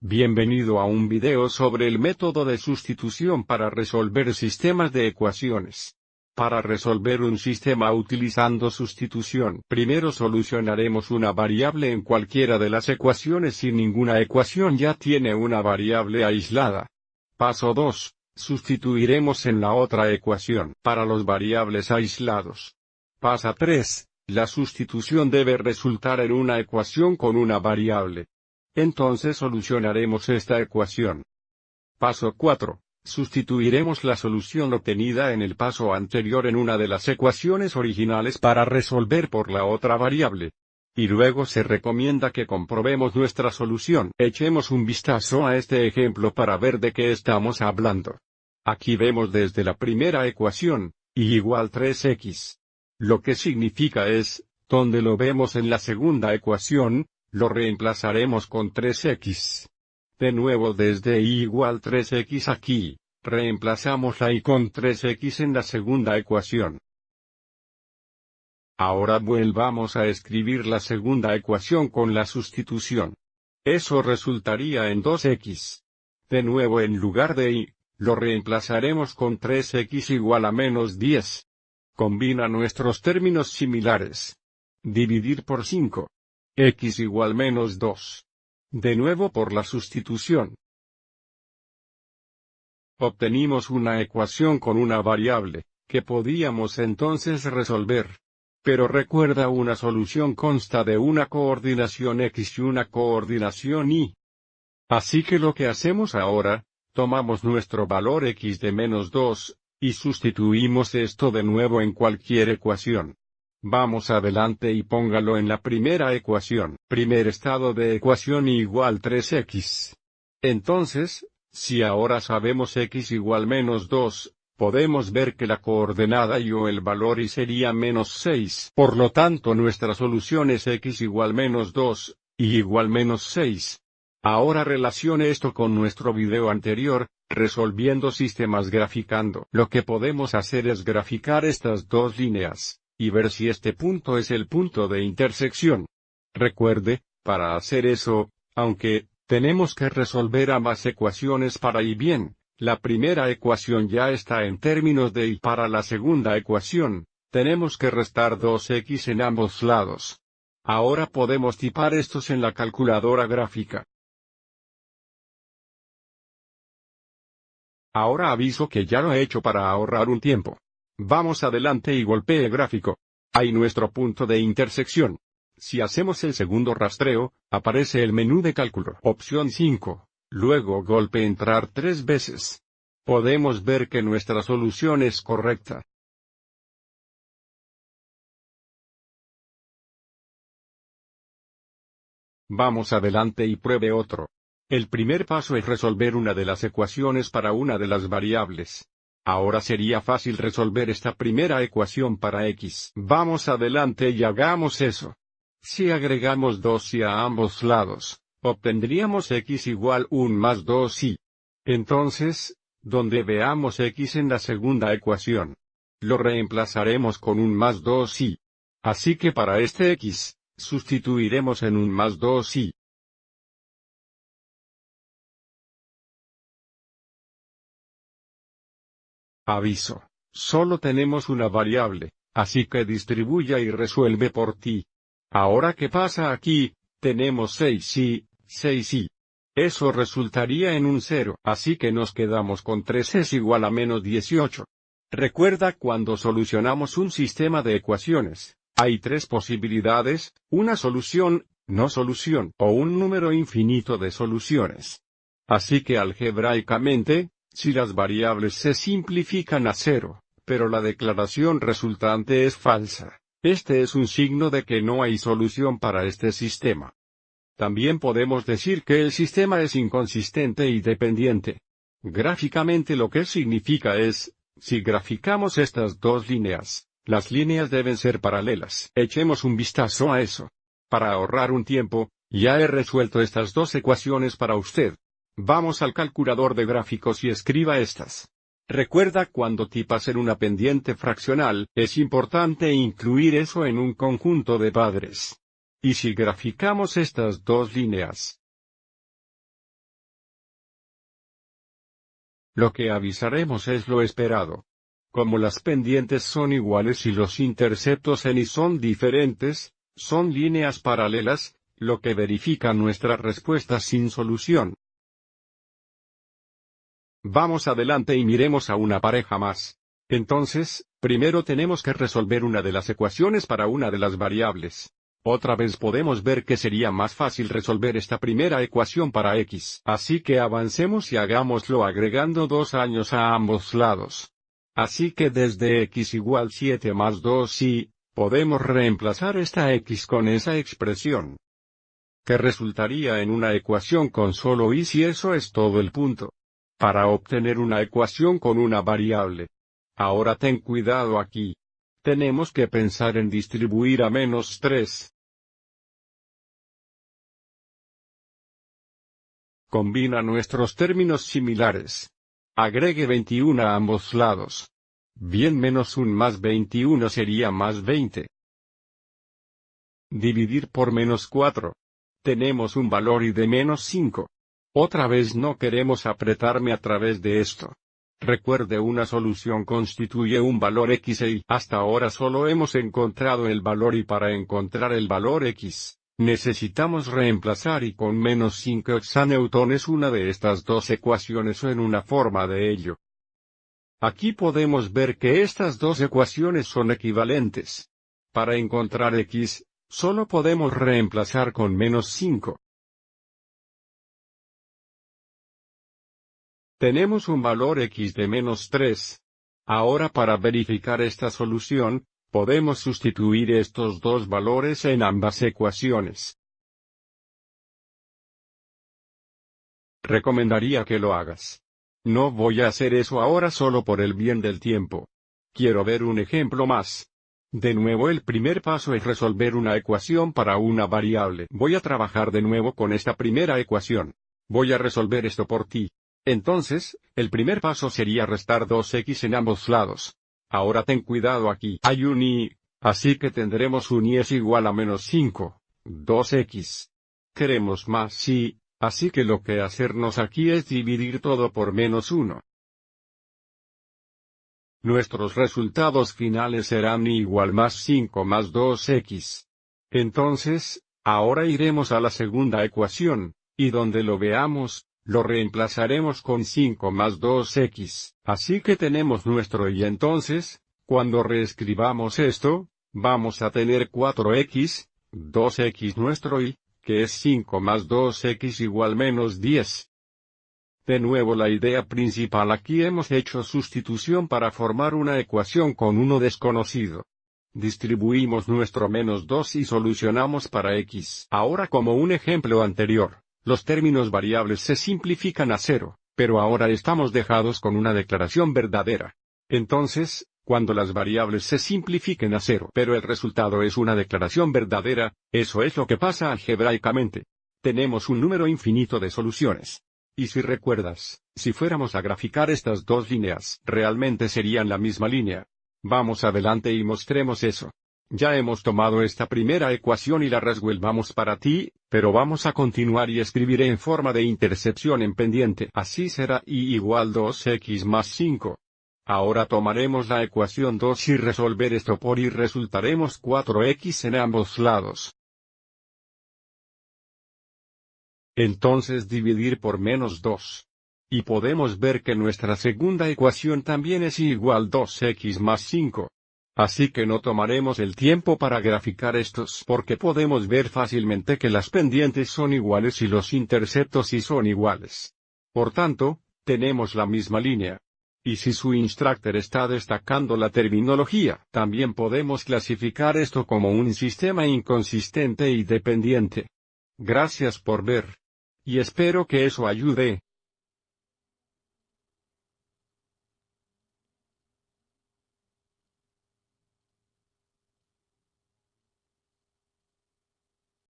Bienvenido a un video sobre el método de sustitución para resolver sistemas de ecuaciones. Para resolver un sistema utilizando sustitución, primero solucionaremos una variable en cualquiera de las ecuaciones si ninguna ecuación ya tiene una variable aislada. Paso 2. Sustituiremos en la otra ecuación para los variables aislados. Paso 3. La sustitución debe resultar en una ecuación con una variable. Entonces solucionaremos esta ecuación. Paso 4. Sustituiremos la solución obtenida en el paso anterior en una de las ecuaciones originales para resolver por la otra variable. Y luego se recomienda que comprobemos nuestra solución. Echemos un vistazo a este ejemplo para ver de qué estamos hablando. Aquí vemos desde la primera ecuación, y igual 3x. Lo que significa es, donde lo vemos en la segunda ecuación, lo reemplazaremos con 3x. De nuevo desde y igual 3x aquí, reemplazamos la y con 3x en la segunda ecuación. Ahora volvamos a escribir la segunda ecuación con la sustitución. Eso resultaría en 2x. De nuevo en lugar de y, lo reemplazaremos con 3x igual a menos 10. Combina nuestros términos similares. Dividir por 5. X igual menos 2. De nuevo por la sustitución. Obtenimos una ecuación con una variable, que podíamos entonces resolver. Pero recuerda, una solución consta de una coordinación X y una coordinación Y. Así que lo que hacemos ahora, tomamos nuestro valor X de menos 2, y sustituimos esto de nuevo en cualquier ecuación. Vamos adelante y póngalo en la primera ecuación. Primer estado de ecuación igual 3x. Entonces, si ahora sabemos x igual menos 2, podemos ver que la coordenada y o el valor y sería menos 6. Por lo tanto nuestra solución es x igual menos 2, y igual menos 6. Ahora relacione esto con nuestro video anterior, resolviendo sistemas graficando. Lo que podemos hacer es graficar estas dos líneas, y ver si este punto es el punto de intersección. Recuerde, para hacer eso, aunque tenemos que resolver ambas ecuaciones para y bien, la primera ecuación ya está en términos de y. Para la segunda ecuación, tenemos que restar 2x en ambos lados. Ahora podemos tipar estos en la calculadora gráfica. Ahora aviso que ya lo he hecho para ahorrar un tiempo. Vamos adelante y golpee gráfico. Hay nuestro punto de intersección. Si hacemos el segundo rastreo, aparece el menú de cálculo. Opción 5. Luego golpe entrar 3 veces. Podemos ver que nuestra solución es correcta. Vamos adelante y pruebe otro. El primer paso es resolver una de las ecuaciones para una de las variables. Ahora sería fácil resolver esta primera ecuación para x. Vamos adelante y hagamos eso. Si agregamos 2y a ambos lados, obtendríamos x igual 1 más 2y. Entonces, donde veamos x en la segunda ecuación, lo reemplazaremos con 1 más 2y. Así que para este x, sustituiremos en 1 más 2y. Aviso. Solo tenemos una variable, así que distribuya y resuelve por ti. Ahora, ¿qué pasa aquí? Tenemos 6y, 6y. Eso resultaría en un 0, así que nos quedamos con 3 es igual a menos 18. Recuerda, cuando solucionamos un sistema de ecuaciones, hay 3 posibilidades: una solución, no solución, o un número infinito de soluciones. Así que algebraicamente, si las variables se simplifican a 0, pero la declaración resultante es falsa, este es un signo de que no hay solución para este sistema. También podemos decir que el sistema es inconsistente y dependiente. Gráficamente lo que significa es, si graficamos estas dos líneas, las líneas deben ser paralelas. Echemos un vistazo a eso. Para ahorrar un tiempo, ya he resuelto estas dos ecuaciones para usted. Vamos al calculador de gráficos y escriba estas. Recuerda, cuando tipas en una pendiente fraccional, es importante incluir eso en un conjunto de padres. Y si graficamos estas dos líneas, Lo que avisaremos es lo esperado. Como las pendientes son iguales y los interceptos en y son diferentes, son líneas paralelas, lo que verifica nuestra respuesta sin solución. Vamos adelante y miremos a una pareja más. Entonces, primero tenemos que resolver una de las ecuaciones para una de las variables. Otra vez podemos ver que sería más fácil resolver esta primera ecuación para x. Así que avancemos y hagámoslo agregando 2 años a ambos lados. Así que desde x igual 7 más 2 y, podemos reemplazar esta x con esa expresión, que resultaría en una ecuación con solo y si eso es todo el punto. Para obtener una ecuación con una variable. Ahora ten cuidado aquí. Tenemos que pensar en distribuir a -3. Combina nuestros términos similares. Agregue 21 a ambos lados. Bien, -1 más 21 sería más 20. Dividir por -4. Tenemos un valor y de -5. Otra vez no queremos apretarme a través de esto. Recuerde, una solución constituye un valor x y hasta ahora solo hemos encontrado el valor y para encontrar el valor x, necesitamos reemplazar y con -5 exaneutones una de estas dos ecuaciones o en una forma de ello. Aquí podemos ver que estas dos ecuaciones son equivalentes. Para encontrar x, solo podemos reemplazar con -5. Tenemos un valor x de -3. Ahora para verificar esta solución, podemos sustituir estos dos valores en ambas ecuaciones. Recomendaría que lo hagas. No voy a hacer eso ahora solo por el bien del tiempo. Quiero ver un ejemplo más. De nuevo, el primer paso es resolver una ecuación para una variable. Voy a trabajar de nuevo con esta primera ecuación. Voy a resolver esto por ti. Entonces, el primer paso sería restar 2x en ambos lados. Ahora ten cuidado aquí. Hay un y, así que tendremos un y es igual a -5, 2x. Queremos más y, así que lo que hacernos aquí es dividir todo por -1. Nuestros resultados finales serán y igual más 5 más 2x. Entonces, ahora iremos a la segunda ecuación, y donde lo veamos, lo reemplazaremos con 5 más 2x, así que tenemos nuestro y entonces, cuando reescribamos esto, vamos a tener 4x, 2x nuestro y, que es 5 más 2x igual -10. De nuevo la idea principal aquí hemos hecho sustitución para formar una ecuación con uno desconocido. Distribuimos nuestro -2 y solucionamos para x. Ahora como un ejemplo anterior. Los términos variables se simplifican a 0, pero ahora estamos dejados con una declaración verdadera. Entonces, cuando las variables se simplifiquen a 0, pero el resultado es una declaración verdadera, eso es lo que pasa algebraicamente. Tenemos un número infinito de soluciones. Y si recuerdas, si fuéramos a graficar estas dos líneas, realmente serían la misma línea. Vamos adelante y mostremos eso. Ya hemos tomado esta primera ecuación y la resuelvamos para ti, pero vamos a continuar y escribiré en forma de intercepción en pendiente. Así será y igual 2x más 5. Ahora tomaremos la ecuación 2 y resolver esto por y resultaremos 4x en ambos lados. Entonces dividir por -2. Y podemos ver que nuestra segunda ecuación también es igual 2x más 5. Así que no tomaremos el tiempo para graficar estos porque podemos ver fácilmente que las pendientes son iguales y los interceptos sí son iguales. Por tanto, tenemos la misma línea. Y si su instructor está destacando la terminología, también podemos clasificar esto como un sistema inconsistente y dependiente. Gracias por ver. Y espero que eso ayude.